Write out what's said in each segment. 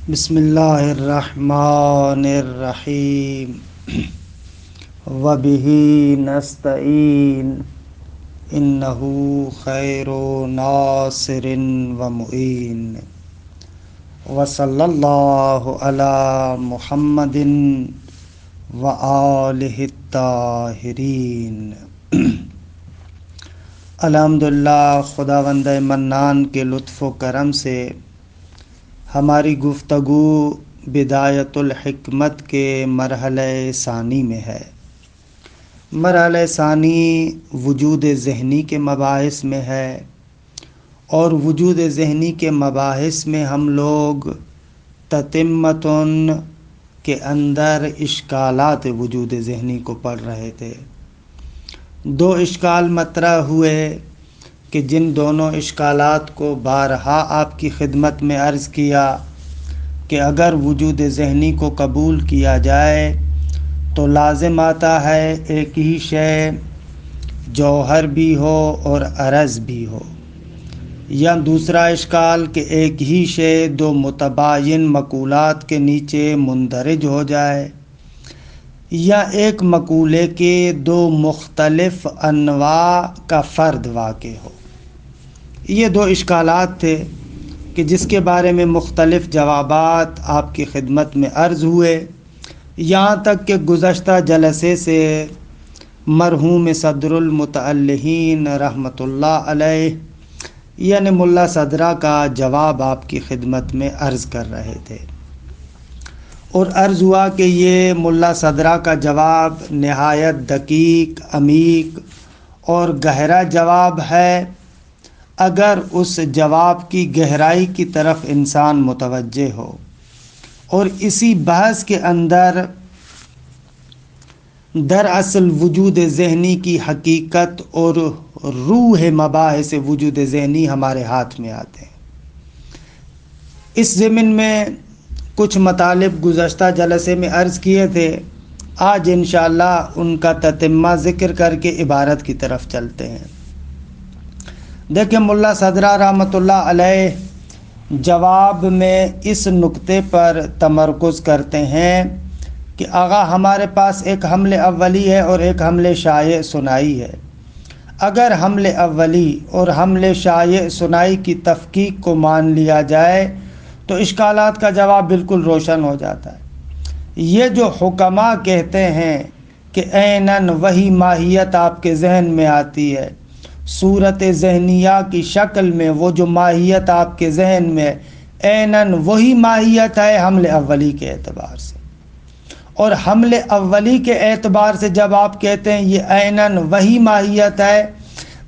بسم اللہ الرحمن الرحیم وبہ نستعین انہ خیر ناصر ومعین وصلی اللہ علی محمد وآلہ الطاہرین۔ الحمدللہ، خداوند منان کے لطف و کرم سے ہماری گفتگو بدایت الحکمت کے مرحلہ ثانی میں ہے۔ مرحلہ ثانی وجود ذہنی کے مباحث میں ہے، اور وجود ذہنی کے مباحث میں ہم لوگ تتمتن کے اندر اشکالات وجود ذہنی کو پڑھ رہے تھے۔ دو اشکال مطرح ہوئے کہ جن دونوں اشکالات کو بارہا آپ کی خدمت میں عرض کیا کہ اگر وجود ذہنی کو قبول کیا جائے تو لازم آتا ہے ایک ہی شے جوہر بھی ہو اور عرض بھی ہو، یا دوسرا اشکال کہ ایک ہی شے دو متباین مقولات کے نیچے مندرج ہو جائے، یا ایک مقولے کے دو مختلف انواع کا فرد واقع ہو۔ یہ دو اشکالات تھے کہ جس کے بارے میں مختلف جوابات آپ کی خدمت میں عرض ہوئے، یہاں تک کہ گزشتہ جلسے سے مرحوم صدر المتعلہین رحمۃ اللہ علیہ یعنی ملا صدرہ کا جواب آپ کی خدمت میں عرض کر رہے تھے، اور عرض ہوا کہ یہ ملا صدرہ کا جواب نہایت دقیق، عمیق اور گہرا جواب ہے اگر اس جواب کی گہرائی کی طرف انسان متوجہ ہو، اور اسی بحث کے اندر دراصل وجود ذہنی کی حقیقت اور روح مباحث وجود ذہنی ہمارے ہاتھ میں آتے ہیں۔ اس ضمن میں کچھ مطالب گزشتہ جلسے میں عرض کیے تھے، آج انشاءاللہ ان کا تتمہ ذکر کر کے عبارت کی طرف چلتے ہیں۔ دیکھیں، ملا صدرہ رحمۃ اللہ علیہ جواب میں اس نقطے پر تمرکز کرتے ہیں کہ آغا ہمارے پاس ایک حمل اولی ہے اور ایک حمل شایع ثنائی ہے۔ اگر حمل اولی اور حمل شایع ثنائی کی تفکیک کو مان لیا جائے تو اشکالات کا جواب بالکل روشن ہو جاتا ہے۔ یہ جو حکماء کہتے ہیں کہ عیناً وہی ماہیت آپ کے ذہن میں آتی ہے، صورت ذہنیہ کی شکل میں وہ جو ماہیت آپ کے ذہن میں عیناً وہی ماہیت ہے حمل اولی کے اعتبار سے، اور حمل اولی کے اعتبار سے جب آپ کہتے ہیں یہ عیناً وہی ماہیت ہے،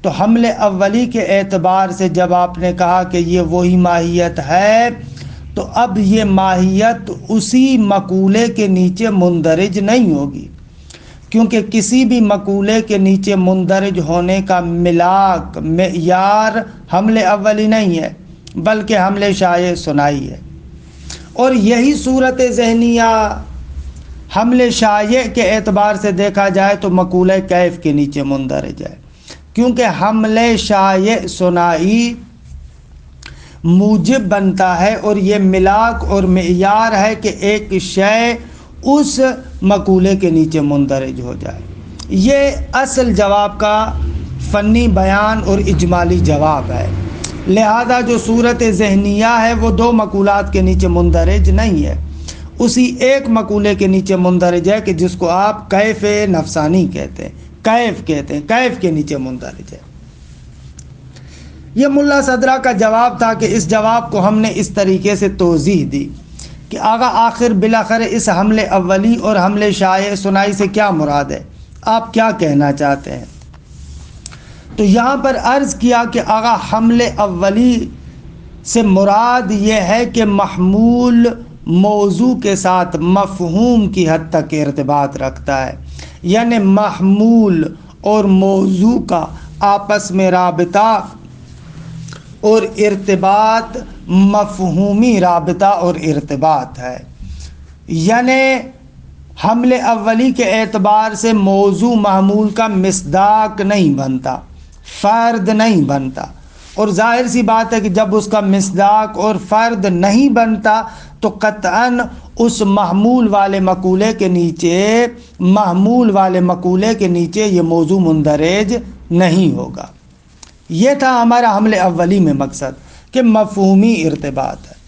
تو حمل اولی کے اعتبار سے جب آپ نے کہا کہ یہ وہی ماہیت ہے، تو اب یہ ماہیت اسی مقولے کے نیچے مندرج نہیں ہوگی، کیونکہ کسی بھی مقولے کے نیچے مندرج ہونے کا ملاک معیار حمل اولی نہیں ہے بلکہ حمل شایع ثنائی ہے، اور یہی صورت ذہنیہ حمل شایع کے اعتبار سے دیکھا جائے تو مقولہ کیف کے نیچے مندرج ہے، کیونکہ حمل شایع ثنائی موجب بنتا ہے اور یہ ملاک اور معیار ہے کہ ایک شے اس مقولے کے نیچے مندرج ہو جائے۔ یہ اصل جواب کا فنی بیان اور اجمالی جواب ہے۔ لہذا جو صورت ذہنیہ ہے وہ دو مقولات کے نیچے مندرج نہیں ہے، اسی ایک مقولے کے نیچے مندرج ہے کہ جس کو آپ کیف نفسانی کہتے ہیں، کیف کہتے ہیں، کیف کے نیچے مندرج ہے۔ یہ ملا صدرہ کا جواب تھا کہ اس جواب کو ہم نے اس طریقے سے توضیح دی کہ آغا آخر بالاخر اس حمل اولی اور حمل شایع ثنائی سے کیا مراد ہے، آپ کیا کہنا چاہتے ہیں؟ تو یہاں پر عرض کیا کہ آغا حمل اولی سے مراد یہ ہے کہ محمول موضوع کے ساتھ مفہوم کی حد تک ارتباط رکھتا ہے، یعنی محمول اور موضوع کا آپس میں رابطہ اور ارتباط مفہومی رابطہ اور ارتباط ہے، یعنی حمل اولی کے اعتبار سے موضوع محمول کا مصداق نہیں بنتا، فرد نہیں بنتا، اور ظاہر سی بات ہے کہ جب اس کا مصداق اور فرد نہیں بنتا تو قطعاً اس محمول والے مقولے کے نیچے یہ موضوع مندرج نہیں ہوگا۔ یہ تھا ہمارا حملے اولی میں مقصد کہ مفہومی ارتباط ہے۔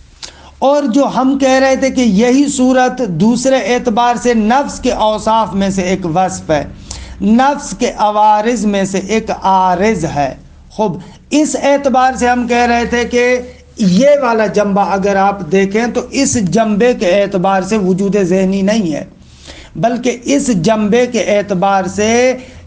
اور جو ہم کہہ رہے تھے کہ یہی صورت دوسرے اعتبار سے نفس کے اوصاف میں سے ایک وصف ہے، نفس کے عوارض میں سے ایک عارض ہے۔ خوب اس اعتبار سے ہم کہہ رہے تھے کہ یہ والا جنبہ اگر آپ دیکھیں تو اس جنبے کے اعتبار سے وجود ذہنی نہیں ہے، بلکہ اس جنبے کے اعتبار سے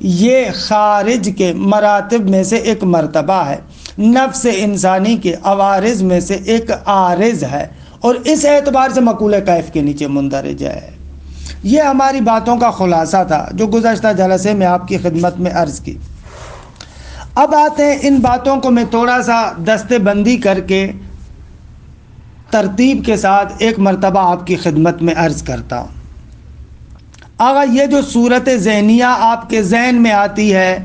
یہ خارج کے مراتب میں سے ایک مرتبہ ہے، نفس انسانی کے عوارض میں سے ایک عارض ہے، اور اس اعتبار سے مقولہ کیف کے نیچے مندرج ہے۔ یہ ہماری باتوں کا خلاصہ تھا جو گزشتہ جلسے میں آپ کی خدمت میں عرض کی۔ اب آتے ہیں ان باتوں کو میں تھوڑا سا دستے بندی کر کے ترتیب کے ساتھ ایک مرتبہ آپ کی خدمت میں عرض کرتا ہوں۔ آغا یہ جو صورت ذہنیہ آپ کے ذہن میں آتی ہے،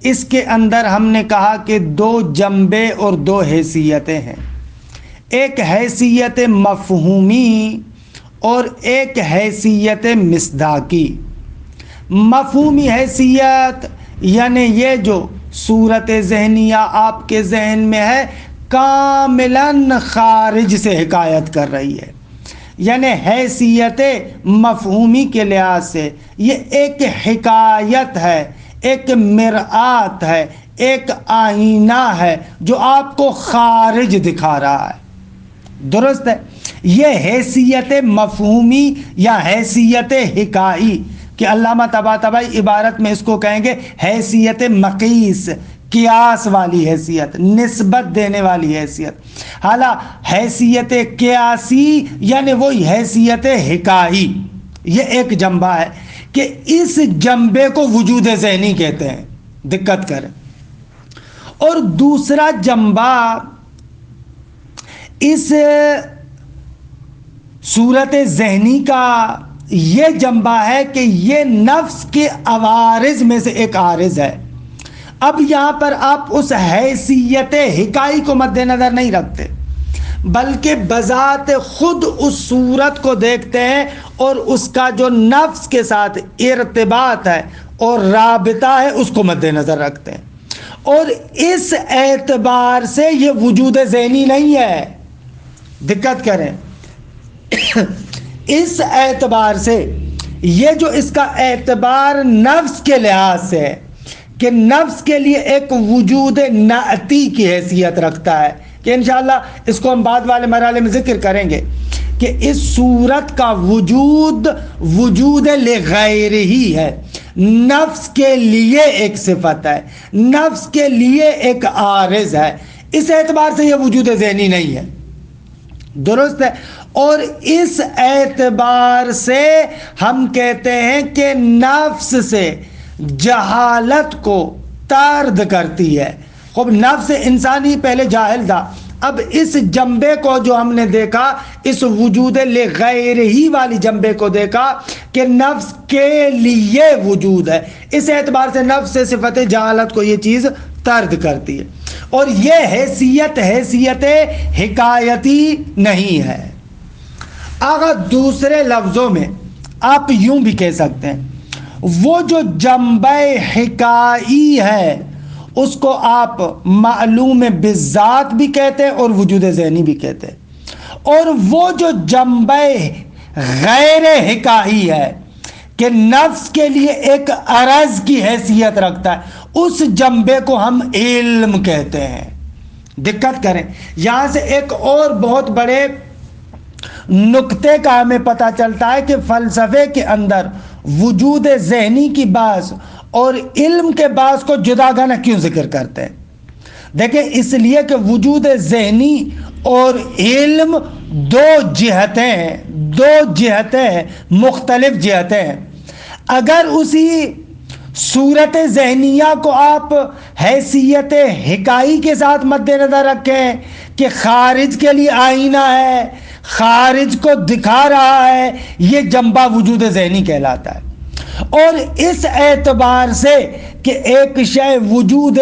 اس کے اندر ہم نے کہا کہ دو جنبے اور دو حیثیتیں ہیں، ایک حیثیت مفہومی اور ایک حیثیت مصداقی۔ مفہومی حیثیت یعنی یہ جو صورت ذہنیہ آپ کے ذہن میں ہے کاملاً خارج سے حکایت کر رہی ہے، یعنی حیثیت مفہومی کے لحاظ سے یہ ایک حکایت ہے، ایک مرآت ہے، ایک آئینہ ہے جو آپ کو خارج دکھا رہا ہے۔ درست ہے؟ یہ حیثیت مفہومی یا حیثیت حکائی کہ علامہ طباطبائی عبارت میں اس کو کہیں گے حیثیت مقیس، قیاس والی حیثیت، نسبت دینے والی حیثیت۔ حالانکہ حیثیت قیاسی یعنی وہی حیثیت حکائی، یہ ایک جنبہ ہے کہ اس جنبے کو وجود ذہنی کہتے ہیں، دقت کریں۔ اور دوسرا جنبہ اس صورت ذہنی کا یہ جنبہ ہے کہ یہ نفس کے عوارض میں سے ایک عارض ہے۔ اب یہاں پر آپ اس حیثیت حکائی کو مد نظر نہیں رکھتے، بلکہ بذات خود اس صورت کو دیکھتے ہیں اور اس کا جو نفس کے ساتھ ارتباط ہے اور رابطہ ہے اس کو مد نظر رکھتے ہیں، اور اس اعتبار سے یہ وجود ذہنی نہیں ہے۔ دقت کریں، اس اعتبار سے یہ جو اس کا اعتبار نفس کے لحاظ سے ہے کہ نفس کے لیے ایک وجود نعتی کی حیثیت رکھتا ہے، کہ انشاءاللہ اس کو ہم بعد والے مرحلے میں ذکر کریں گے کہ اس صورت کا وجود لغیر ہی ہے، نفس کے لیے ایک صفت ہے، نفس کے لیے ایک عارض ہے، اس اعتبار سے یہ وجود ذہنی نہیں ہے۔ درست ہے؟ اور اس اعتبار سے ہم کہتے ہیں کہ نفس سے جہالت کو طرد کرتی ہے۔ خوب نفس انسانی پہلے جاہل تھا، اب اس جنبے کو جو ہم نے دیکھا، اس وجود لغیر ہی والی جنبے کو دیکھا کہ نفس کے لیے وجود ہے، اس اعتبار سے نفس سے صفت جہالت کو یہ چیز طرد کرتی ہے، اور یہ حیثیت حکایتی نہیں ہے۔ اگر دوسرے لفظوں میں آپ یوں بھی کہہ سکتے ہیں، وہ جو جنبہ حکائی ہے اس کو آپ معلوم بالذات بھی کہتے ہیں اور وجود ذہنی بھی کہتے ہیں، اور وہ جو جنبہ غیر حکائی ہے کہ نفس کے لیے ایک عرض کی حیثیت رکھتا ہے، اس جنبے کو ہم علم کہتے ہیں۔ دقت کریں، یہاں سے ایک اور بہت بڑے نقطے کا ہمیں پتہ چلتا ہے کہ فلسفے کے اندر وجود ذہنی کی بحث اور علم کے بحث کو جداگانہ کیوں ذکر کرتے ہیں۔ دیکھیں، اس لیے کہ وجود ذہنی اور علم دو جہتیں ہیں، مختلف جہتیں ہیں۔ اگر اسی صورت ذہنیہ کو آپ حیثیت حکائی کے ساتھ مد نظر رکھیں کہ خارج کے لیے آئینہ ہے، خارج کو دکھا رہا ہے، یہ جنبہ وجود ذہنی کہلاتا ہے، اور اس اعتبار سے کہ ایک شے وجود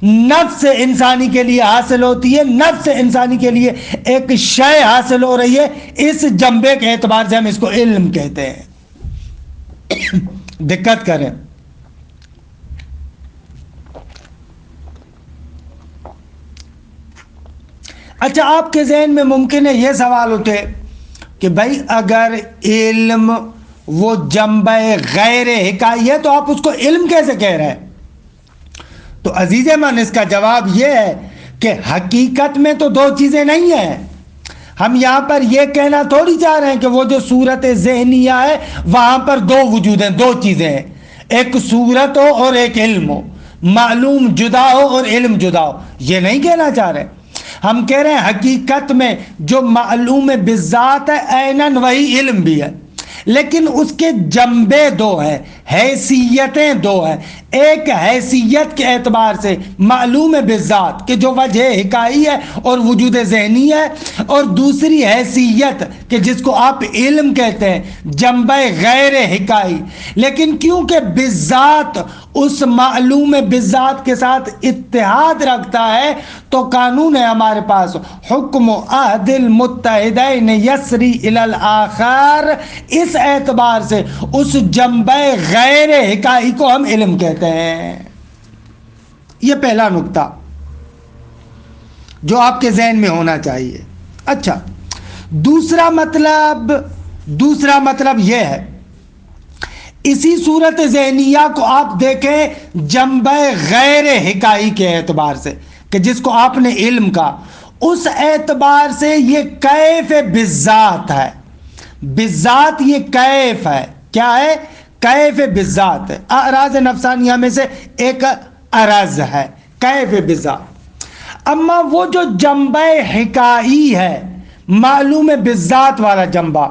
نفس انسانی کے لیے حاصل ہوتی ہے، نفس انسانی کے لیے ایک شے حاصل ہو رہی ہے، اس جنبے کے اعتبار سے ہم اس کو علم کہتے ہیں۔ دقت کریں، اچھا آپ کے ذہن میں ممکن ہے یہ سوال اٹھے کہ بھائی اگر علم وہ جنبہ غیر حکائی ہے تو آپ اس کو علم کیسے کہہ رہے ہیں؟ تو عزیز من اس کا جواب یہ ہے کہ حقیقت میں تو دو چیزیں نہیں ہیں۔ ہم یہاں پر یہ کہنا تھوڑی چاہ رہے ہیں کہ وہ جو صورت ذہنیہ ہے وہاں پر دو وجود ہیں، دو چیزیں ہیں، ایک صورت ہو اور ایک علم ہو، معلوم جدا ہو اور علم جدا ہو، یہ نہیں کہنا چاہ رہے۔ ہم کہہ رہے ہیں حقیقت میں جو معلوم بالذات ہے عیناً وہی علم بھی ہے، لیکن اس کے جنبے دو ہیں، حیثیتیں دو ہیں۔ ایک حیثیت کے اعتبار سے معلوم بالذات کہ جو وجہ حکائی ہے اور وجود ذہنی ہے، اور دوسری حیثیت کہ جس کو آپ علم کہتے ہیں، جنبہ غیر حکائی، لیکن کیونکہ بالذات اس معلوم بالذات کے ساتھ اتحاد رکھتا ہے تو قانون ہے ہمارے پاس، حکم عہد المتحدین یسری الی الاخر، اس اعتبار سے اس جنبہ غیر حکائی کو ہم علم کہتے ہیں۔ یہ پہلا نقطہ جو آپ کے ذہن میں ہونا چاہیے۔ اچھا، دوسرا مطلب یہ ہے، اسی صورت ذہنیہ کو آپ دیکھیں جنبہ غیر حکائی کے اعتبار سے کہ جس کو آپ نے علم کہا، اس اعتبار سے یہ کیف بالذات ہے۔ بالذات یہ کیف ہے، کیا ہے؟ کیف بالذات ہے، اعراض نفسانیہ میں سے ایک عرض ہے، کیف بالذات۔ اما وہ جو جنبہ حکائی ہے، معلوم بالذات والا جنبہ،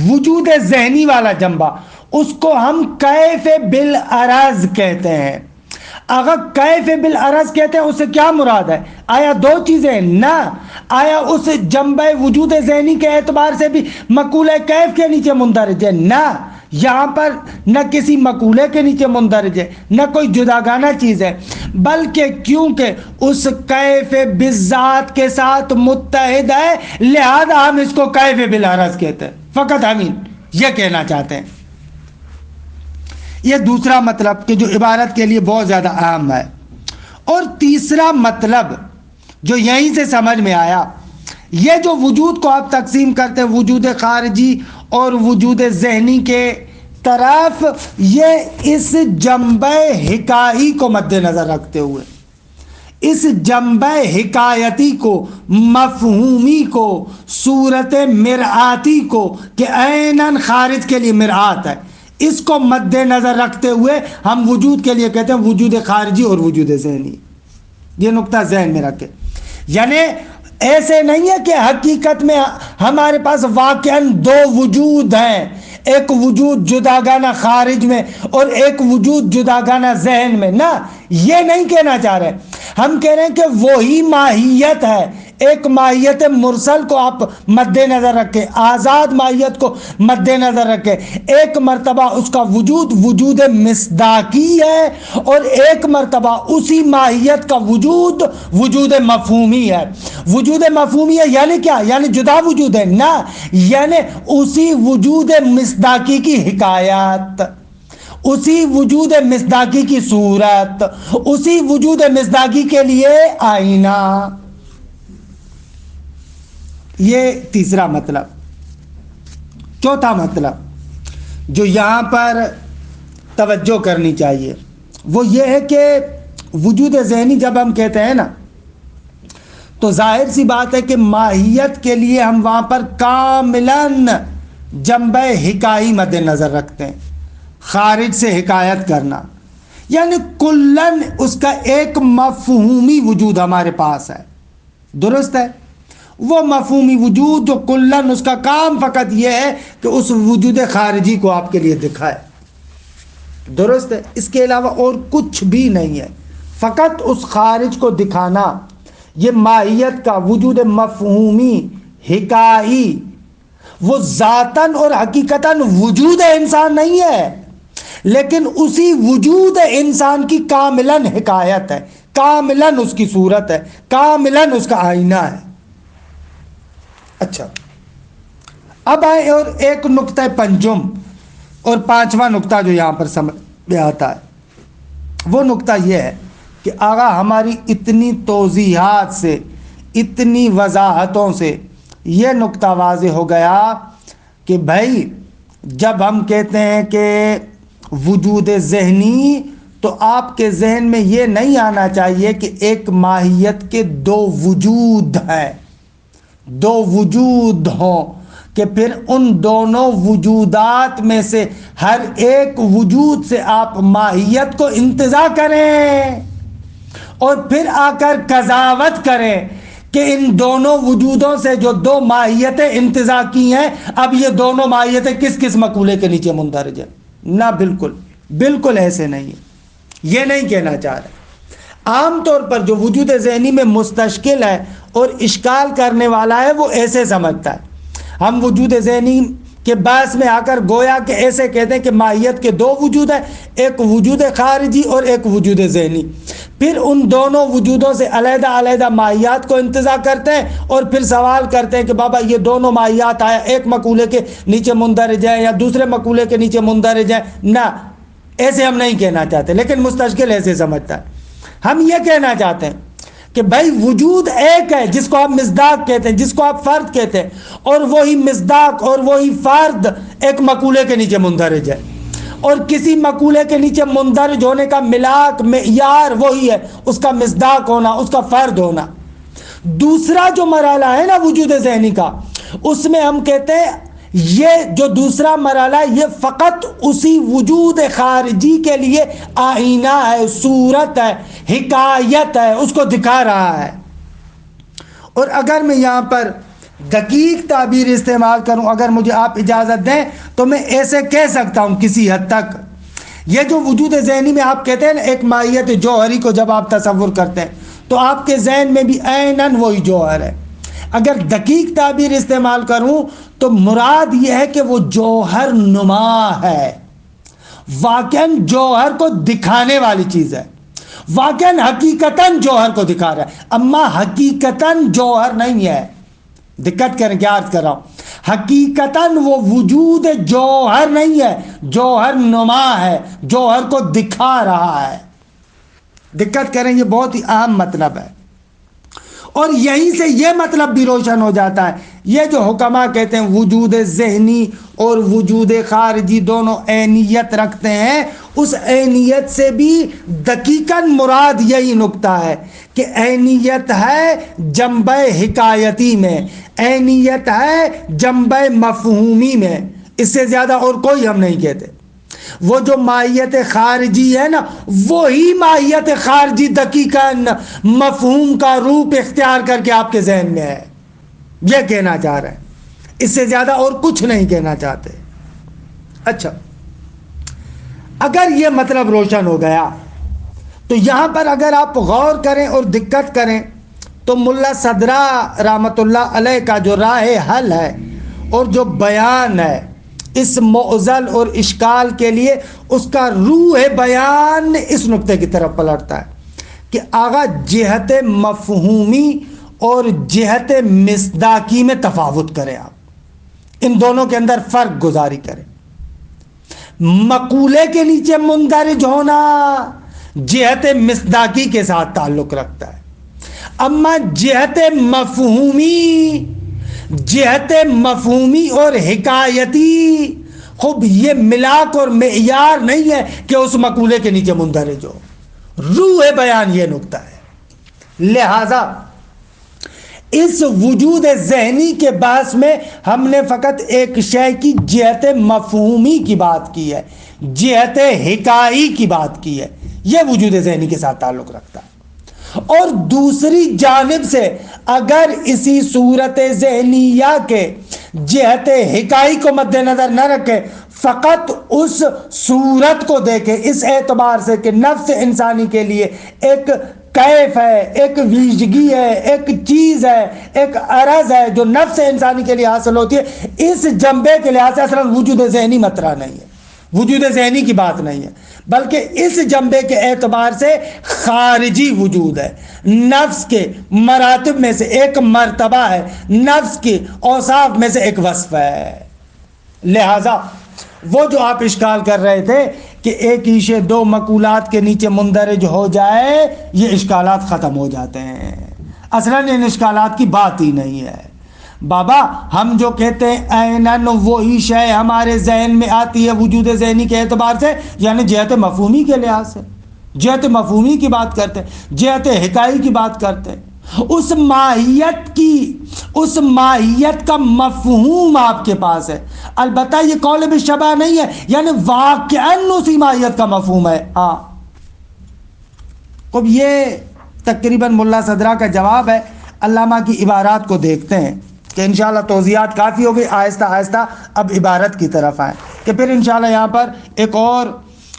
وجود ذہنی والا جنبہ، اس کو ہم کیف بالعرض کہتے ہیں۔ اگر کیف بالعرض کہتے ہیں اس سے کیا مراد ہے؟ آیا دو چیزیں؟ نہ، آیا اس جنبہ وجود ذہنی کے اعتبار سے بھی مقولہ کیف کے نیچے مندرج ہے؟ نہ، یہاں پر نہ کسی مقولے کے نیچے مندرج ہے، نہ کوئی جداگانہ چیز ہے، بلکہ کیونکہ اس کیف بالذات کے ساتھ متحد ہے لہذا ہم اس کو کیف بالعرض کہتے ہیں۔ فقط ہم یہ کہنا چاہتے ہیں۔ یہ دوسرا مطلب کہ جو عبارت کے لیے بہت زیادہ اہم ہے۔ اور تیسرا مطلب جو یہیں سے سمجھ میں آیا، یہ جو وجود کو آپ تقسیم کرتے ہیں وجود خارجی اور وجود ذہنی کے طرف، یہ اس جنبہ حکائی کو مد نظر رکھتے ہوئے، اس جنبہ حکایتی کو، مفہومی کو، صورت مرآتی کو کہ عیناً خارج کے لیے مرآت ہے، اس کو مد نظر رکھتے ہوئے ہم وجود کے لیے کہتے ہیں وجود خارجی اور وجود ذہنی۔ یہ نقطہ ذہن میں رکھے، یعنی ایسے نہیں ہے کہ حقیقت میں ہمارے پاس واقعاً دو وجود ہیں، ایک وجود جداگانہ خارج میں اور ایک وجود جداگانہ ذہن میں، نہ، یہ نہیں کہنا چاہ رہے۔ ہم کہہ رہے ہیں کہ وہی ماہیت ہے، ایک ماہیت مرسل کو آپ مد نظر رکھیں، آزاد ماہیت کو مد نظر رکھیں، ایک مرتبہ اس کا وجود وجود مصداقی ہے اور ایک مرتبہ اسی ماہیت کا وجود وجود مفہومی ہے۔ وجود مفہومی ہے یعنی کیا؟ یعنی جدا وجود ہے؟ نہ، یعنی اسی وجود مصداقی کی حکایت، اسی وجود مصداقی کی صورت، اسی وجود مصداقی کے لیے آئینہ۔ یہ تیسرا مطلب۔ چوتھا مطلب جو یہاں پر توجہ کرنی چاہیے وہ یہ ہے کہ وجود ذہنی جب ہم کہتے ہیں نا تو ظاہر سی بات ہے کہ ماہیت کے لیے ہم وہاں پر کاملاً جنبہ حکائی مد نظر رکھتے ہیں، خارج سے حکایت کرنا، یعنی کلاً اس کا ایک مفہومی وجود ہمارے پاس ہے، درست ہے؟ وہ مفہومی وجود جو کلاً اس کا کام فقط یہ ہے کہ اس وجود خارجی کو آپ کے لیے دکھائے، درست ہے؟ اس کے علاوہ اور کچھ بھی نہیں ہے، فقط اس خارج کو دکھانا۔ یہ ماہیت کا وجود مفہومی حکائی وہ ذاتاً اور حقیقتاً وجود انسان نہیں ہے، لیکن اسی وجود انسان کی کاملاً حکایت ہے، کاملاً اس کی صورت ہے، کاملاً اس کا آئینہ ہے۔ اچھا، اب آئے اور ایک نقطہ پنجم اور پانچواں نقطہ جو یہاں پر سمجھ میں آتا ہے، وہ نقطہ یہ ہے کہ آقا ہماری اتنی توضیحات سے، اتنی وضاحتوں سے یہ نقطہ واضح ہو گیا کہ بھائی جب ہم کہتے ہیں کہ وجود ذہنی، تو آپ کے ذہن میں یہ نہیں آنا چاہیے کہ ایک ماہیت کے دو وجود ہیں، دو وجود ہوں، کہ پھر ان دونوں وجودات میں سے ہر ایک وجود سے آپ ماہیت کو انتزاع کریں اور پھر آ کر قضاوت کریں کہ ان دونوں وجودوں سے جو دو ماہیتیں انتزاع کی ہیں، اب یہ دونوں ماہیتیں کس کس مقولے کے نیچے مندرج ہیں۔ نہ، بالکل بالکل ایسے نہیں ہے، یہ نہیں کہنا چاہ رہے۔ عام طور پر جو وجود ذہنی میں مستشکل ہے اور اشکال کرنے والا ہے، وہ ایسے سمجھتا ہے۔ ہم وجود ذہنی کے باعث میں آ کر گویا کہ ایسے کہتے ہیں کہ ماہیت کے دو وجود ہیں، ایک وجود خارجی اور ایک وجود ذہنی، پھر ان دونوں وجودوں سے علیحدہ علیحدہ ماہیات کو انتزاع کرتے ہیں اور پھر سوال کرتے ہیں کہ بابا یہ دونوں ماہیات آیا ایک مقولے کے نیچے مندرج ہیں یا دوسرے مقولے کے نیچے مندرج ہیں۔ نہ، ایسے ہم نہیں کہنا چاہتے، لیکن مستشکل ایسے سمجھتا ہے۔ ہم یہ کہنا چاہتے ہیں کہ بھائی وجود ایک ہے جس کو آپ مصداق کہتے ہیں، جس کو آپ فرد کہتے ہیں، اور وہی مصداق اور وہی فرد ایک مقولے کے نیچے مندرج ہے، اور کسی مقولے کے نیچے مندرج ہونے کا ملاک معیار وہی ہے، اس کا مصداق ہونا، اس کا فرد ہونا۔ دوسرا جو مرحلہ ہے نا وجود ذہنی کا، اس میں ہم کہتے ہیں یہ جو دوسرا مرحلہ ہے یہ فقط اسی وجود خارجی کے لیے آئینہ ہے، صورت ہے، حکایت ہے، اس کو دکھا رہا ہے۔ اور اگر میں یہاں پر دقیق تعبیر استعمال کروں، اگر مجھے آپ اجازت دیں تو میں ایسے کہہ سکتا ہوں کسی حد تک، یہ جو وجود ذہنی میں آپ کہتے ہیں نا ایک ماہیت جوہری کو جب آپ تصور کرتے ہیں تو آپ کے ذہن میں بھی عیناً وہی جوہر ہے۔ اگر دقیق تعبیر استعمال کروں تو مراد یہ ہے کہ وہ جوہر نما ہے، واقعاً جوہر کو دکھانے والی چیز ہے، واقعاً حقیقتاً جوہر کو دکھا رہا ہے، اما حقیقتاً جوہر نہیں ہے۔ دقت کریں، کیا عرض کر رہا ہوں، حقیقتاً وہ وجود جوہر نہیں ہے، جوہر نما ہے، جوہر کو دکھا رہا ہے۔ دقت کریں، یہ بہت ہی اہم مطلب ہے، اور یہیں سے یہ مطلب بھی روشن ہو جاتا ہے۔ یہ جو حکماء کہتے ہیں وجود ذہنی اور وجود خارجی دونوں عینیت رکھتے ہیں، اس عینیت سے بھی دقیقاً مراد یہی نقطہ ہے کہ عینیت ہے جنبہ حکایتی میں، عینیت ہے جنبہ مفہومی میں، اس سے زیادہ اور کوئی ہم نہیں کہتے۔ وہ جو ماہیت خارجی ہے نا، وہی ماہیت خارجی دقیقاً مفہوم کا روپ اختیار کر کے آپ کے ذہن میں ہے، یہ کہنا چاہ رہے ہیں، اس سے زیادہ اور کچھ نہیں کہنا چاہتے۔ اچھا، اگر یہ مطلب روشن ہو گیا تو یہاں پر اگر آپ غور کریں اور دقت کریں تو ملا صدرہ رحمۃ اللہ علیہ کا جو راہ حل ہے اور جو بیان ہے اس معضل اور اشکال کے لیے، اس کا روح بیان اس نقطے کی طرف پلٹتا ہے کہ آغا جہت مفہومی اور جہت مصداقی میں تفاوت کریں، آپ ان دونوں کے اندر فرق گزاری کریں۔ مقولے کے نیچے مندرج ہونا جہت مصداقی کے ساتھ تعلق رکھتا ہے، اما جہت مفہومی اور حکایتی، خوب یہ ملاک اور معیار نہیں ہے کہ اس مقولے کے نیچے مندرج ہو، روح بیان یہ نقطہ ہے۔ لہذا اس وجود ذہنی کے باعث میں ہم نے فقط ایک شے کی جہت مفہومی کی بات کی ہے، جہت حکائی کی بات کی ہے، یہ وجود ذہنی کے ساتھ تعلق رکھتا ہے۔ اور دوسری جانب سے اگر اسی صورت ذہنیہ کے جہت حکائی کو مد نظر نہ رکھے، فقط اس صورت کو دیکھے اس اعتبار سے کہ نفس انسانی کے لیے ایک کیف ہے، ایک ویژگی ہے، ایک چیز ہے، ایک عرض ہے جو نفس انسانی کے لیے حاصل ہوتی ہے، اس جنبے کے لحاظ سے اصلا وجود ذہنی مطرح نہیں ہے، وجود ذہنی کی بات نہیں ہے، بلکہ اس جنبے کے اعتبار سے خارجی وجود ہے، نفس کے مراتب میں سے ایک مرتبہ ہے، نفس کے اوصاف میں سے ایک وصف ہے۔ لہذا وہ جو آپ اشکال کر رہے تھے کہ ایک ہی شے دو مقولات کے نیچے مندرج ہو جائے، یہ اشکالات ختم ہو جاتے ہیں۔ اصلاً ان اشکالات کی بات ہی نہیں ہے بابا۔ ہم جو کہتے ہیں عیناً وہی شے ہمارے ذہن میں آتی ہے وجود ذہنی کے اعتبار سے، یعنی جہت مفہومی کے لحاظ سے، جہت مفہومی کی بات کرتے ہیں، جہت حکائی کی بات کرتے ہیں، اس ماہیت کا مفہوم آپ کے پاس ہے۔ البتہ یہ قول بالشبہ نہیں ہے، یعنی واقعاً اسی ماہیت کا مفہوم ہے۔ ہاں، اب یہ تقریباً ملا صدرہ کا جواب ہے۔ علامہ کی عبارات کو دیکھتے ہیں کہ انشاءاللہ توضیحات کافی ہو گئی، آہستہ آہستہ اب عبارت کی طرف آئیں کہ پھر انشاءاللہ یہاں پر ایک اور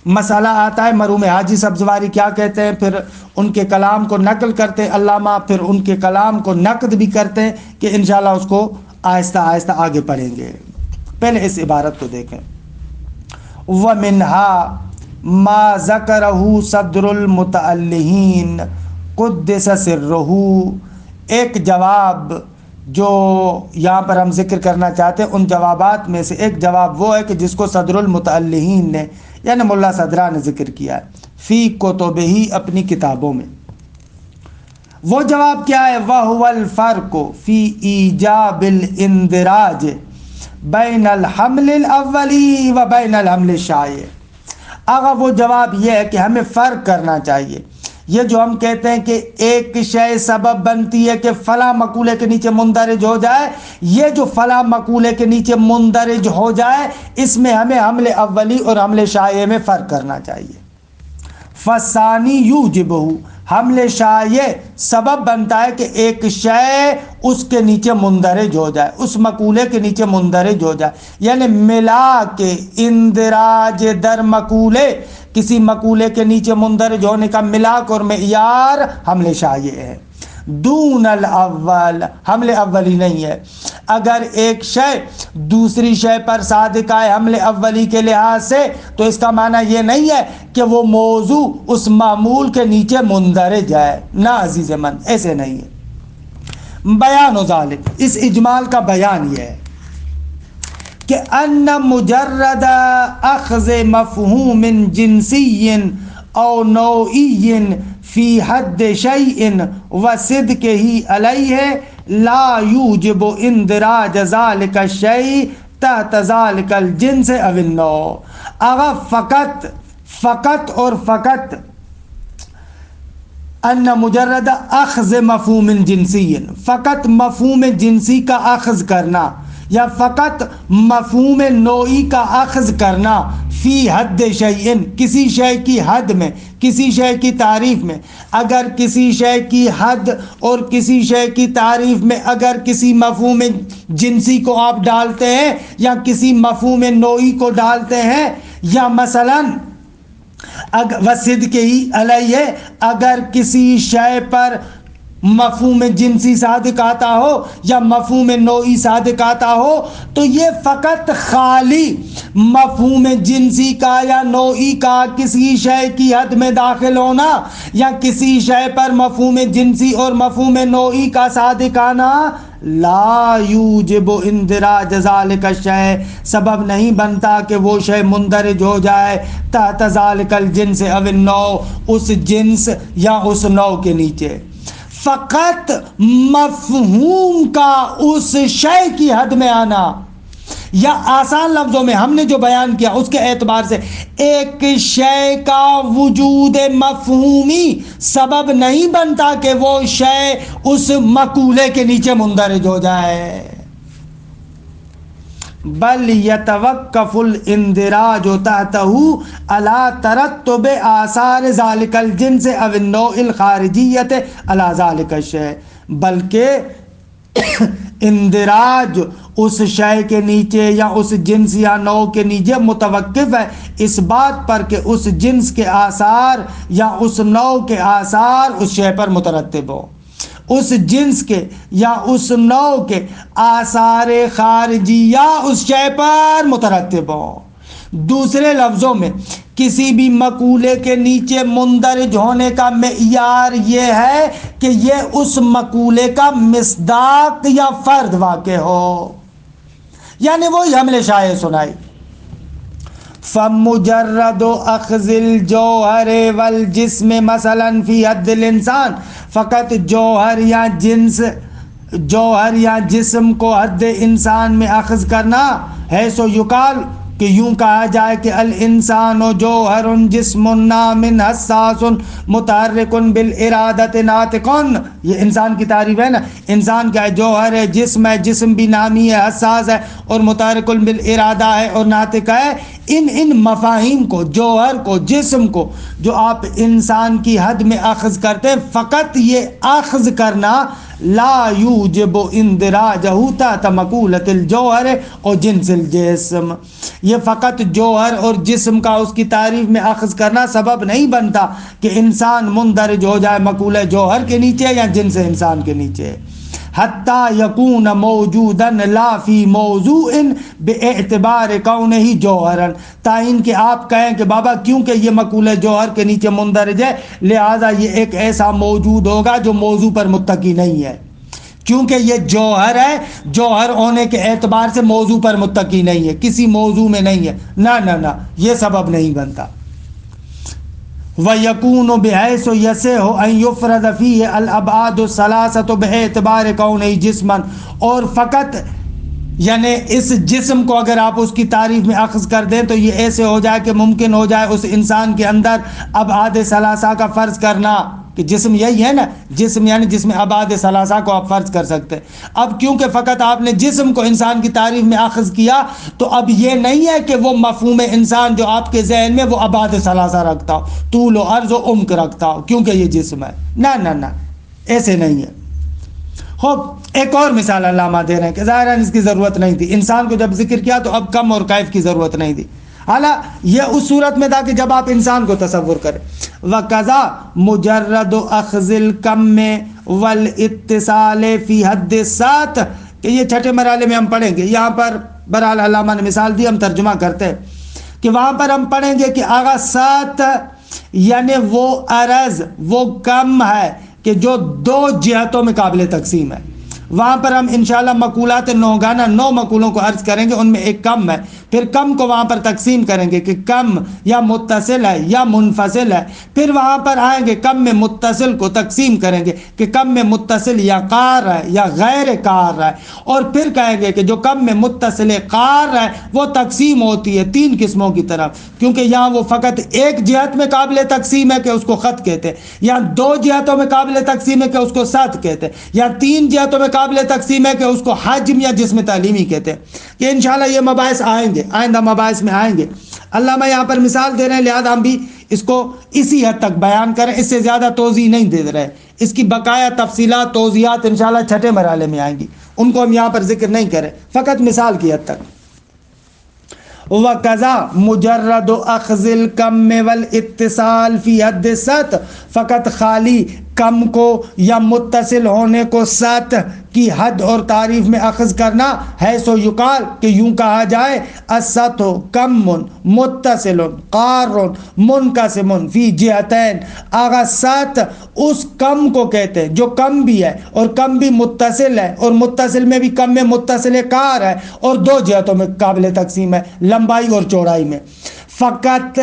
مسئلہ آتا ہے۔ مرحوم حاجی سبزواری کیا کہتے ہیں، پھر ان کے کلام کو نقل کرتے ہیں علامہ، پھر ان کے کلام کو نقد بھی کرتے ہیں کہ انشاءاللہ اس کو آہستہ آہستہ آگے پڑھیں گے۔ پہلے اس عبارت کو دیکھیں۔ وَمِنْهَا مَا ذَكَرَهُ صَدْرُ الْمُتَأَلِّهِينَ قُدِّسَ سِرُّهُ، ایک جواب جو یہاں پر ہم ذکر کرنا چاہتے ہیں، ان جوابات میں سے ایک جواب وہ ہے کہ جس کو صدر المتعلہین نے یعنی ملا صدرہ نے ذکر کیا ہے فی کتبہ، اپنی کتابوں میں۔ وہ جواب کیا ہے؟ وَهُوَ الْفَرْقُ فِي ایجاب الاندراج بین الحمل الاولی و بین الحمل الشائع۔ آگا وہ جواب یہ ہے کہ ہمیں فرق کرنا چاہیے۔ یہ جو ہم کہتے ہیں کہ ایک شے سبب بنتی ہے کہ فلاں مقولے کے نیچے مندرج ہو جائے، یہ جو فلاں مقولے کے نیچے مندرج ہو جائے، اس میں ہمیں حمل اولی اور حمل شائع میں فرق کرنا چاہیے۔ فَالثَّانِي يُوجِبُهُ، حمل شائع سبب بنتا ہے کہ ایک شے اس کے نیچے مندرج ہو جائے، اس مقولے کے نیچے مندرج ہو جائے، یعنی ملا کے اندراج در مقولے، کسی مقولے کے نیچے مندرج ہونے کا ملاک اور معیار حمل شائع ہے۔ دون الاول، حمل اولی نہیں ہے۔ اگر ایک شے دوسری شے پر صادق آئے حمل اولی کے لحاظ سے، تو اس کا معنی یہ نہیں ہے کہ وہ موضوع اس معمول کے نیچے مندرج ہے، نہ عزیز من، ایسے نہیں ہے۔ بیان و ذالک، اس اجمال کا بیان یہ ہے کہ ان مجرد اخذ مفہوم جنسی او نوعی فی حد شیء وصدقہ علیہ لا یوجب اندراج ذلک الشیء تحت ذلک الجنس او النوع۔ اگر فقط اور فقط ان مجرد اخذ مفہوم جنسی، فقط مفہوم جنسی کا اخذ کرنا یا فقط مفہوم نوعی کا اخذ کرنا، فی حد شیء، کسی شے کی حد میں، کسی شے کی تعریف میں، اگر کسی شے کی حد اور کسی شے کی تعریف میں اگر کسی مفہوم جنسی کو آپ ڈالتے ہیں یا کسی مفہوم نوعی کو ڈالتے ہیں، یا مثلاً وصدقہ علیہ، اگر کسی شے پر مفہوم جنسی صادق آتا ہو یا مفہوم نوعی صادق آتا ہو، تو یہ فقط خالی مفہوم جنسی کا یا نوعی کا کسی شے کی حد میں داخل ہونا یا کسی شے پر مفہوم جنسی اور مفہوم نوعی کا صادق آنا لا یوجب اندراج ذالک الشیء، سبب نہیں بنتا کہ وہ شے مندرج ہو جائے تحت ذالک الجنس او النوع، اس جنس یا اس نوع کے نیچے۔ فقط مفہوم کا اس شے کی حد میں آنا، یا آسان لفظوں میں ہم نے جو بیان کیا اس کے اعتبار سے ایک شے کا وجود مفہومی سبب نہیں بنتا کہ وہ شے اس مقولے کے نیچے مندرج ہو جائے، بل یتوقف الاندراج تحتہ علی ترتب آثار ذالک الجنس او النوع الخارجیت علی ذالک الشیء، بلکہ اندراج اس شے کے نیچے یا اس جنس یا نوع کے نیچے متوقف ہے اس بات پر کہ اس جنس کے آثار یا اس نوع کے آثار اس شے پر مترتب ہو، اس جنس کے یا اس نوع کے آثار خارجیہ اس شے پر مترتب ہو۔ دوسرے لفظوں میں کسی بھی مقولے کے نیچے مندرج ہونے کا معیار یہ ہے کہ یہ اس مقولے کا مصداق یا فرد واقع ہو، یعنی وہی ہم نے شائع سنائی. فمجرد اخذ الجوہر والجسم مثلا فی حد الانسان، فقط جوہر یا جسم کو حد انسان میں اخذ کرنا ہے سو یقال کہ یوں کہا جائے کہ الانسان جوہر جسم نام حساس متحرک بالارادۃ ناطق. یہ انسان کی تعریف ہے نا، انسان کیا ہے؟ جوہر ہے، جسم بھی نامی ہے، حساس ہے اور متحرک بالارادہ ہے اور ناطق ہے. ان مفاہیم کو، جوہر کو، جسم کو جو آپ انسان کی حد میں اخذ کرتے ہیں، فقط یہ اخذ کرنا لا یوجب اندراجہ تحت مقولۃ الجوہر اور جنس الجسم، یہ فقط جوہر اور جسم کا اس کی تعریف میں اخذ کرنا سبب نہیں بنتا کہ انسان مندرج ہو جائے مقولہ جوہر کے نیچے یا جنس انسان کے نیچے. حتیٰ یکون موجودا لا فی موضوع باعتبار کونہ جوہرا، تائین کہ آپ کہیں کہ بابا کیونکہ یہ مقولہ جوہر کے نیچے مندرج ہے لہذا یہ ایک ایسا موجود ہوگا جو موضوع پر متکی نہیں ہے. کیونکہ یہ جوہر ہے، جوہر ہونے کے اعتبار سے موضوع پر متکی نہیں ہے، کسی موضوع میں نہیں ہے. نہ یہ سبب نہیں بنتا. وَيَكُونُ بِحَيْثُ يَصِحُّ أَن يُفْرَضَ فِيهِ الْأَبْعَادُ الثَّلَاثَةُ بِاعْتِبَارِ كَوْنِهِ جِسْمًا، اور فقط یعنی اس جسم کو اگر آپ اس کی تعریف میں اخذ کر دیں تو یہ ایسے ہو جائے کہ ممکن ہو جائے اس انسان کے اندر ابعاد ثلاثہ کا فرض کرنا، کہ جسم یہی ہے نا، جسم یعنی جس میں ابعاد ثلاثہ کو آپ فرض کر سکتے ہیں. اب کیونکہ فقط آپ نے جسم کو انسان کی تعریف میں اخذ کیا تو اب یہ نہیں ہے کہ وہ مفہوم انسان جو آپ کے ذہن میں وہ ابعاد ثلاثہ رکھتا ہو، طول و عرض و عمق رکھتا ہو کیونکہ یہ جسم ہے. نہ ایسے نہیں ہے. خوب ایک اور مثال علامہ دے رہے ہیں کہ ظاہراً اس کی ضرورت نہیں تھی، انسان کو جب ذکر کیا تو اب کم اور کیف کی ضرورت نہیں تھی. حالانکہ یہ اس صورت میں تھا کہ جب آپ انسان کو تصور کریں. وَقَذَا مُجَرَّدُ أَخْذِ الْكَمِّ وَالْاِتِّصَالِ فِي حَدِّ السَّاتِ، کہ یہ چھٹے مرحلے میں ہم پڑھیں گے. یہاں پر بہرحال علامہ نے مثال دی، ہم ترجمہ کرتے ہیں کہ وہاں پر ہم پڑھیں گے کہ آغا سات یعنی وہ عرض، وہ کم ہے کہ جو دو جہتوں میں قابل تقسیم ہے. وہاں پر ہم انشاءاللہ مقولات نوگانہ 9 مقولوں کو عرض کریں گے، ان میں ایک کم ہے. پھر کم کو وہاں پر تقسیم کریں گے کہ کم یا متصل ہے یا منفصل ہے. پھر وہاں پر آئیں گے کم میں متصل کو تقسیم کریں گے کہ کم میں متصل یا قار ہے یا غیر قار ہے. اور پھر کہیں گے کہ جو کم میں متصل قار ہے وہ تقسیم ہوتی ہے 3 قسموں کی طرف، کیونکہ یہاں وہ فقط ایک جہت میں قابل تقسیم ہے کہ اس کو خط کہتے ہیں، یا 2 جہتوں میں قابل تقسیم ہے کہ اس کو سطح کہتے ہیں، یا 3 جہتوں میں قابل تقسیم ہے کہ اس کو حجم یا جسم تعلیمی کہتے ہیں. کہ انشاءاللہ یہ مباحث آئیں گے، آئندہ مباحث میں آئیں گے. علامہ یہاں پر مثال دے رہے ہیں لہذا ہم بھی اس کو اسی حد تک بیان کریں، اس سے زیادہ توضیح نہیں دے رہے. اس کی بقایا تفصیلات توضیحات انشاءاللہ چھٹے مرحلے میں آئیں گی، ان کو ہم یہاں پر ذکر نہیں کریں، فقط مثال کی حد تک. وَقَذَا مُجَرَّدُ أَخْذِ الْكَمِّ وَالْاِتِّصَالِ فِي حَدِّ السَّطْحِ، فقط خالی کم کو یا متصل ہونے کو سطح کی حد اور تعریف میں اخذ کرنا ہے سو یقال کہ یوں کہا جائے السطح کم متصل قار منقسم فی جہتین. آغا سطح اس کم کو کہتے ہیں جو کم بھی ہے اور کم بھی متصل ہے، اور متصل میں بھی کم میں متصل قار ہے اور 2 جہتوں میں قابل تقسیم ہے، لمبائی اور چوڑائی میں. فقط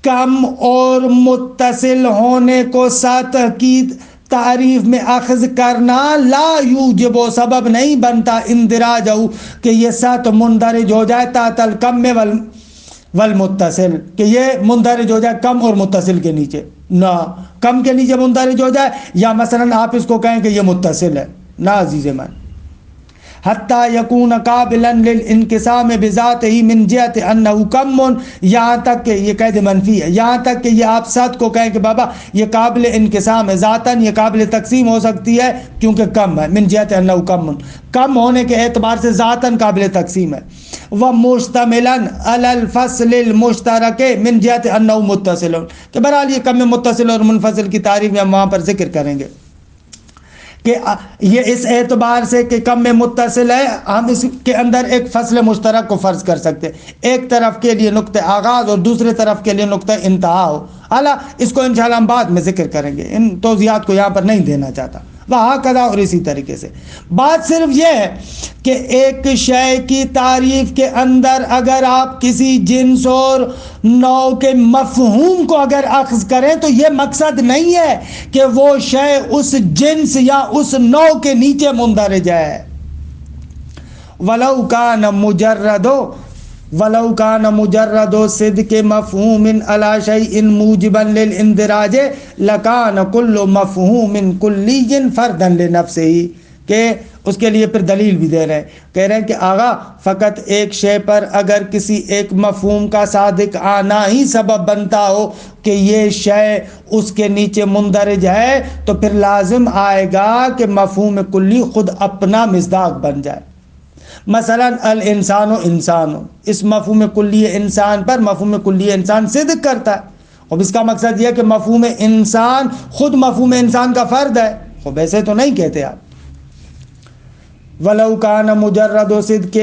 کم اور متصل ہونے کو سطح کی تعریف میں اخذ کرنا لا یوجب، سبب نہیں بنتا اندراجہ کہ یہ سطح مندرج ہو جائے تحت الکم والمتصل، کہ یہ مندرج ہو جائے کم اور متصل کے نیچے. نہ کم کے نیچے مندرج ہو جائے یا مثلا آپ اس کو کہیں کہ یہ متصل ہے، نہ عزیز من. حتیٰ یکون قابلا للانقسام بذاتہ من جہت انہ کم، یہاں تک کہ یہ قید منفی ہے، یہاں تک کہ یہ آپ ساتھ کو کہیں کہ بابا یہ قابل انقسام ہے، ذاتاً یہ قابل تقسیم ہو سکتی ہے کیونکہ کم ہے، من جہت انہ کم ہونے کے اعتبار سے ذاتاً قابل تقسیم ہے. ومشتملا علی الفصل المشترک من جہت انہ متصل، کہ بہرحال یہ کم میں متصل اور منفصل کی تعریف میں ہم وہاں پر ذکر کریں گے کہ یہ اس اعتبار سے کہ کم میں متصل ہے، ہم اس کے اندر ایک فصل مشترک کو فرض کر سکتے ہیں، ایک طرف کے لیے نقطہ آغاز اور دوسرے طرف کے لیے نقطہ انتہا ہو. حالا اس کو انشاءاللہ ہم بعد میں ذکر کریں گے، ان توضیحات کو یہاں پر نہیں دینا چاہتا. وہاں کذا اور اسی طریقے سے بات صرف یہ ہے کہ ایک شے کی تعریف کے اندر اگر آپ کسی جنس اور نوع کے مفہوم کو اگر اخذ کریں تو یہ مقصد نہیں ہے کہ وہ شے اس جنس یا اس نوع کے نیچے مندرج ہے. ولو کان مجرد صدق مفہوم علی شیء موجبا للاندراج لکان کل مفہوم کلی فردا لنفسہ. کہ اس کے لیے پھر دلیل بھی دے رہے ہیں، کہہ رہے ہیں کہ آغا فقط ایک شے پر اگر کسی ایک مفہوم کا صادق آنا ہی سبب بنتا ہو کہ یہ شے اس کے نیچے مندرج ہے تو پھر لازم آئے گا کہ مفہوم کلی خود اپنا مصداق بن جائے. مثلا الانسان و انسان، اس مفہوم کلی انسان پر مفہوم کلی انسان صدق کرتا ہے. اب اس کا مقصد یہ کہ مفہوم انسان خود مفہوم انسان کا فرد ہے. خب ایسے تو نہیں کہتے آپ. ولو کان مجرد صدق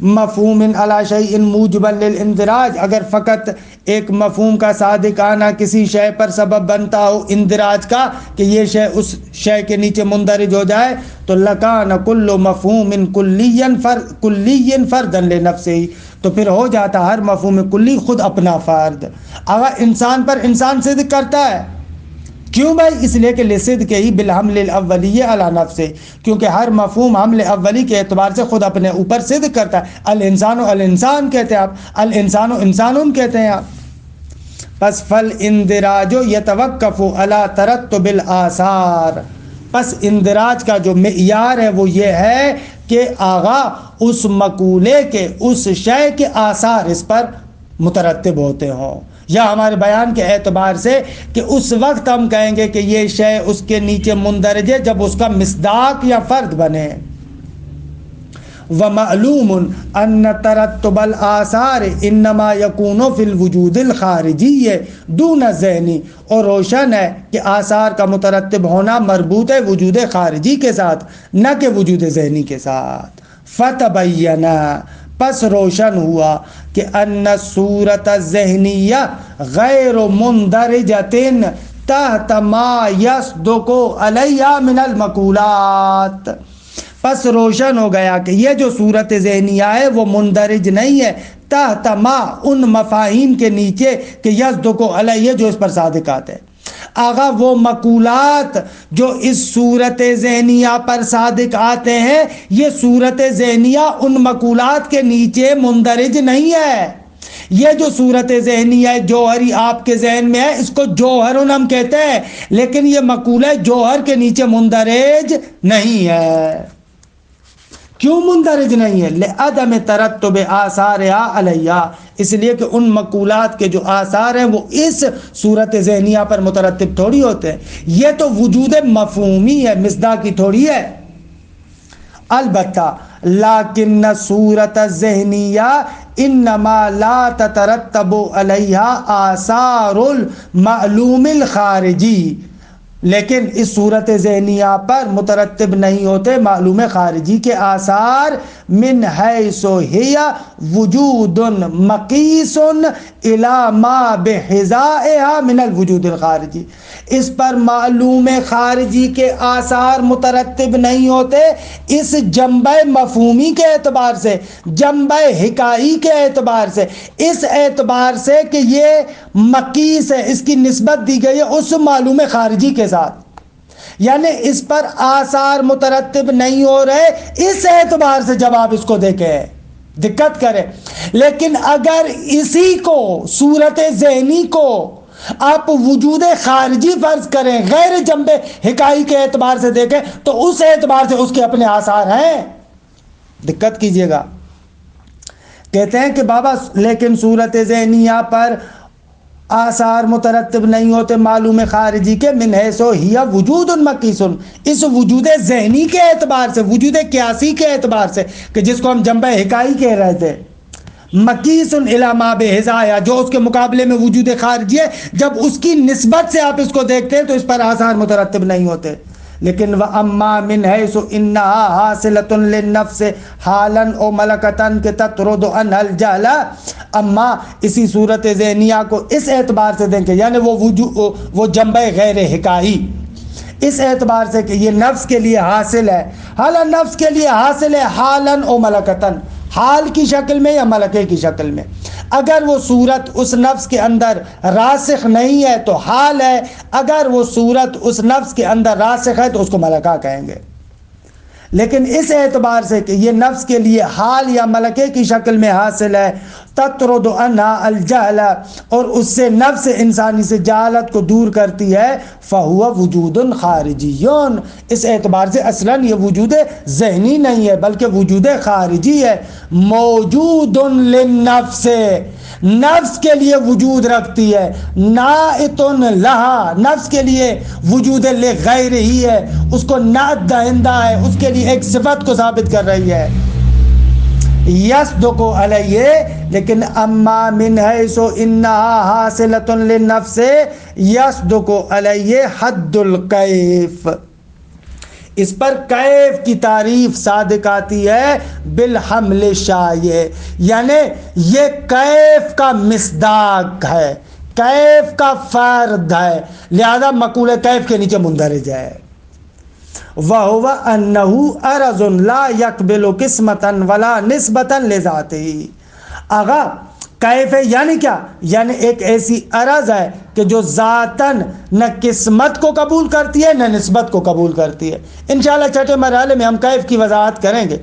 مفہوم علی شیء موجبا للاندراج، اگر فقط ایک مفہوم کا صادق آنا کسی شے پر سبب بنتا ہو اندراج کا کہ یہ شے اس شے کے نیچے مندرج ہو جائے تو لکان کل مفہوم کلی فردا لنفسہ، تو پھر ہو جاتا ہر مفہوم کلی خود اپنا فرد. اگر انسان پر انسان صدق کرتا ہے، کیوں بھائی؟ اس لیے کہ لصدق ہی بالحمل الاولی علی نفسہ، کیونکہ ہر مفہوم حمل اولی کے اعتبار سے خود اپنے اوپر صدق کرتا ہے. الانسان الانسان کہتے ہیں آپ، الانسان انسان کہتے ہیں آپ. پس فل اندراج یتوقف علی ترتب الاثار، پس اندراج کا جو معیار ہے وہ یہ ہے کہ آغا اس مقولے کے اس شے کے آثار اس پر مترتب ہوتے ہوں، یا ہمارے بیان کے اعتبار سے کہ اس وقت ہم کہیں گے کہ یہ شے اس کے نیچے مندرج ہے جب اس کا مصداق یا فرد بنے. ومعلوم ان ترتب الاثار انما يكون في الوجود الخارجی دون الذہنی، اور روشن ہے کہ آثار کا مترتب ہونا مربوط ہے وجود خارجی کے ساتھ نہ کہ وجود ذہنی کے ساتھ. فتبینا، پس روشن ہوا کہ ان صورت الذہنیہ غیر مندرجۃ تحت ما یصدق علیہ من المقولات. پس روشن ہو گیا کہ یہ جو صورت ذہنیہ ہے وہ مندرج نہیں ہے تحت ما، ان مفاہیم کے نیچے کہ یصدق علیہ جو اس پر صادق آتے ہیں. آغا وہ مقولات جو اس صورت ذہنیہ پر صادق آتے ہیں، یہ صورت ذہنیہ ان مقولات کے نیچے مندرج نہیں ہے. یہ جو صورت ذہنیہ جوہری آپ کے ذہن میں ہے اس کو جوہر ہم کہتے ہیں، لیکن یہ مقولہ جوہر کے نیچے مندرج نہیں ہے. کیوں مندرج نہیں ہے؟ لعدم ترتب آثارها علیہ، اس لیے کہ ان مقولات کے جو آثار ہیں وہ اس صورت ذہنیہ پر مترتب تھوڑی ہوتے ہیں. یہ تو وجود مفہومی ہے، مصداقی تھوڑی ہے. البتہ لیکن صورت الذہنیہ انما لا تترتب علیہ آثار المعلوم الخارجی، لیکن اس صورت ذہنیہ پر مترتب نہیں ہوتے معلوم خارجی کے آثار من حیث ہی وجود مقیس الی ما بحذائها من الوجود الخارجی. اس پر معلوم خارجی کے آثار مترتب نہیں ہوتے اس جنبہ مفہومی کے اعتبار سے، جنبہ حکائی کے اعتبار سے، اس اعتبار سے کہ یہ مقیس ہے، اس کی نسبت دی گئی ہے اس معلوم خارجی کے ساتھ، یعنی اس پر آثار مترتب نہیں ہو رہے اس اعتبار سے. جب آپ اس کو دیکھیں دقت کریں، لیکن اگر اسی کو صورت ذہنی کو آپ وجود خارجی فرض کریں، غیر جنبے حکائی کے اعتبار سے دیکھیں تو اس اعتبار سے اس کے اپنے آثار ہیں. دقت کیجئے گا. کہتے ہیں کہ بابا لیکن صورت ذہنیہ پر آثار مترتب نہیں ہوتے معلوم خارجی کے من حیث ہی وجود مقیس، اس وجود ذہنی کے اعتبار سے، وجود قیاسی کے اعتبار سے کہ جس کو ہم جنبہ حکائی کہہ رہے تھے، مقیس الی ما بحذائها جو اس کے مقابلے میں وجود خارجی ہے، جب اس کی نسبت سے آپ اس کو دیکھتے ہیں تو اس پر آثار مترتب نہیں ہوتے. لیکن وَأَمَّا مِنْ حَيْثُ إِنَّهَا حَاصِلَةٌ لِلنَّفْسِ حَالًا أَوْ مَلَكَةً کہ تَطْرُدُ عَنْهَا الْجَهْلَ، اما اسی صورت ذہنیہ کو اس اعتبار سے دیکھیں، یعنی وہ جنبہ غیر حکائی، اس اعتبار سے کہ یہ نفس کے لیے حاصل ہے، حالا نفس کے لیے حاصل ہے حالاً او ملکتاً، حال کی شکل میں یا ملکے کی شکل میں۔ اگر وہ صورت اس نفس کے اندر راسخ نہیں ہے تو حال ہے، اگر وہ صورت اس نفس کے اندر راسخ ہے تو اس کو ملکہ کہیں گے۔ لیکن اس اعتبار سے کہ یہ نفس کے لیے حال یا ملکے کی شکل میں حاصل ہے، تطرد عنہا الجہل، اور اس سے نفس انسانی سے جہالت کو دور کرتی ہے، فہو وجود خارجی، اس اعتبار سے اصلاً یہ وجود ذہنی نہیں ہے بلکہ وجود خارجی ہے۔ موجود للنفس، نفس کے لیے وجود رکھتی ہے، نائت لہا، نفس کے لیے وجود لغیر ہی ہے، اس کو نعت دہندہ ہے، اس کے لیے ایک صفت کو ثابت کر رہی ہے۔ یصدق علیہ، لیکن اما من حیث انہا حاصلۃ للنفس یصدق علیہ حد الکیف، اس پر کیف کی تعریف صادق آتی ہے بالحمل شایع، یعنی یہ کیف کا مصداق ہے، کیف کا فرد ہے، لہذا مقولہ کیف کے نیچے مندرج ہے۔ وَهُوَ أَنَّهُ أَرَضٌ لَا يَقْبِلُ قِسْمَةً وَلَا نِسْبَةً لِذَاتِهِ، آغا کیف ہے یعنی کیا؟ یعنی ایک ایسی عرض ہے کہ جو ذاتاً نہ قسمت کو قبول کرتی ہے نہ نسبت کو قبول کرتی ہے۔ انشاءاللہ چھٹے مرحلے میں ہم کیف کی وضاحت کریں گے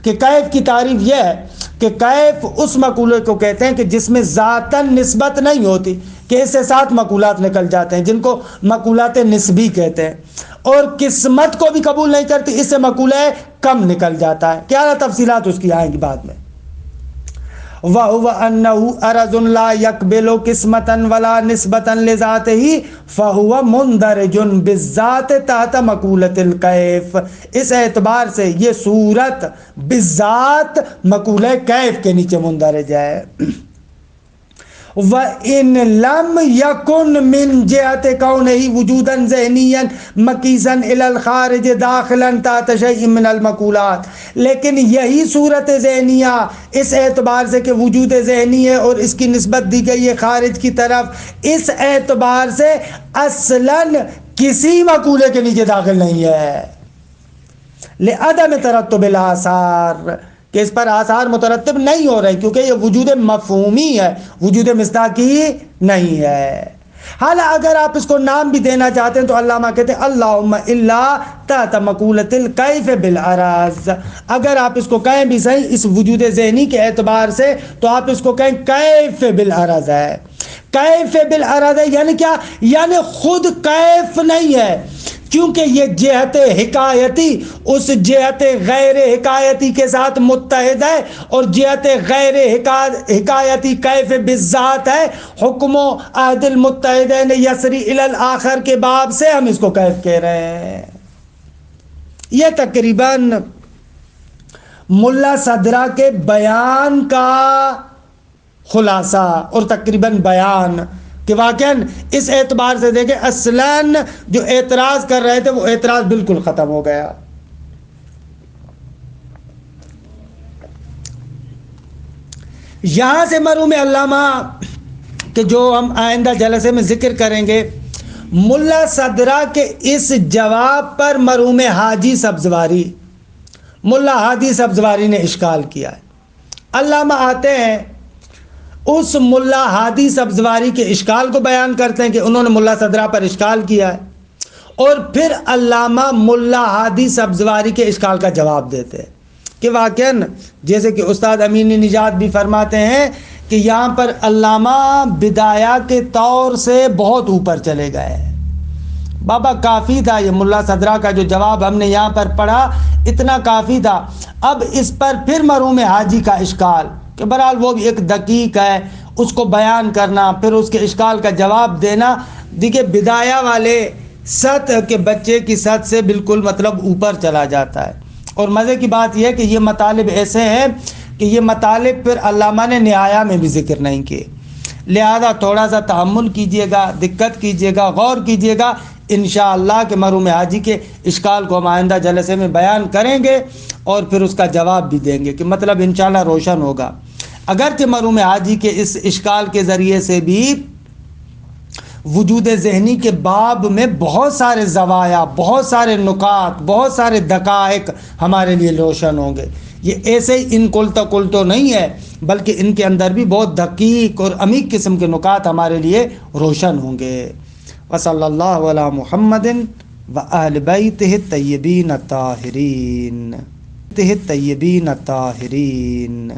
کہ کیف کی تعریف یہ ہے کہ کیف اس مقولے کو کہتے ہیں کہ جس میں ذاتاً نسبت نہیں ہوتی، کہ اس سے 7 مقولات نکل جاتے ہیں جن کو مقولات نسبی کہتے ہیں، اور قسمت کو بھی قبول نہیں کرتی، اس سے مقولہ کم نکل جاتا ہے۔ کیا تفصیلات اس کی آئیں گی بعد میں۔ وَهُوَ أَنَّهُ أَرَضٌ لَا يَقْبِلُ قِسْمَةً وَلَا نِسْبَةً لِذَاتِهِ فَهُوَ مُنْدَرِجٌ بِالذَّاتِ تحت مقولۃ الکیف، اس اعتبار سے یہ صورت بالذات مقولہ کیف کے نیچے مندرج ہے۔ وَإِن لَمْ يَكُنْ مِنْ جِهَةِ كَوْنِهِ وُجُودًا ذَهْنِيًّا مَقِيسًا إِلَى الْخَارِجِ دَاخِلًا تحت شَيْءٍ مِنَ الْمَقُولَاتِ، لیکن یہی صورت ذہنیہ اس اعتبار سے کہ وجود ذہنی ہے اور اس کی نسبت دی گئی ہے خارج کی طرف، اس اعتبار سے اصلاً کسی مقولے کے نیچے داخل نہیں ہے، لِعَدَمِ تَرَتُّبِ الْآثَارِ، کہ اس پر آثار مترتب نہیں ہو رہے کیونکہ یہ وجود مفہومی ہے، وجود مصداقی نہیں ہے۔ حالا اگر آپ اس کو نام بھی دینا چاہتے ہیں تو علامہ کہتے ہیں اللہم الا تحت مقولۃ الکیف بالعرض، اگر آپ اس کو کہیں بھی صحیح اس وجود ذہنی کے اعتبار سے تو آپ اس کو کہیں کیف بالعرض ہے۔ کیف بالعرض ہے یعنی کیا؟ یعنی خود کیف نہیں ہے، کیونکہ یہ جہت حکایتی اس جہت غیر حکایتی کے ساتھ متحد ہے، اور جہت غیر حکایتی کیف بالذات ہے، حکم و عہد المتحدین یسری الی الآخر کے باب سے ہم اس کو کیف کہہ رہے ہیں۔ یہ تقریباً ملا صدرہ کے بیان کا خلاصہ اور تقریباً بیان کہ واقعاً اس اعتبار سے دیکھیں اصلاً جو اعتراض کر رہے تھے وہ اعتراض بالکل ختم ہو گیا۔ یہاں سے مرحوم علامہ کہ جو ہم آئندہ جلسے میں ذکر کریں گے، ملا صدرہ کے اس جواب پر مرحوم حاجی سبزواری، ملا حاجی سبزواری نے اشکال کیا ہے۔ علامہ آتے ہیں اس ملا ہادی سبزواری کے اشکال کو بیان کرتے ہیں کہ انہوں نے ملا صدرہ پر اشکال کیا ہے، اور پھر علامہ ملا ہادی سبزواری کے اشکال کا جواب دیتے ہیں کہ واقعاً جیسے کہ استاد امین نجات بھی فرماتے ہیں کہ یہاں پر علامہ بدایہ کے طور سے بہت اوپر چلے گئے۔ بابا کافی تھا یہ ملا صدرہ کا جو جواب ہم نے یہاں پر پڑھا، اتنا کافی تھا۔ اب اس پر پھر مرحوم حاجی کا اشکال کہ بہرحال وہ بھی ایک دقیق ہے، اس کو بیان کرنا پھر اس کے اشکال کا جواب دینا، دیکھیں بدایہ والے سطح کے بچے کی سطح سے بالکل مطلب اوپر چلا جاتا ہے۔ اور مزے کی بات یہ ہے کہ یہ مطالب ایسے ہیں کہ یہ مطالب پھر علامہ نے نہایہ میں بھی ذکر نہیں کیے، لہذا تھوڑا سا تحمل کیجئے گا، دقت کیجئے گا، غور کیجئے گا، انشاءاللہ کہ مرحوم حاجی کے اشکال کو ہم آئندہ جلسے میں بیان کریں گے اور پھر اس کا جواب بھی دیں گے کہ مطلب انشاءاللہ روشن ہوگا۔ اگرچہ مرحوم حاجی کے اس اشکال کے ذریعے سے بھی وجود ذہنی کے باب میں بہت سارے زوایا، بہت سارے نکات، بہت سارے دقائق ہمارے لیے روشن ہوں گے۔ یہ ایسے ہی ان کل تو نہیں ہے، بلکہ ان کے اندر بھی بہت دقیق اور عمیق قسم کے نکات ہمارے لیے روشن ہوں گے۔ وصلی اللہ علی محمد و اہل بیتہ الطیبین الطاہرین۔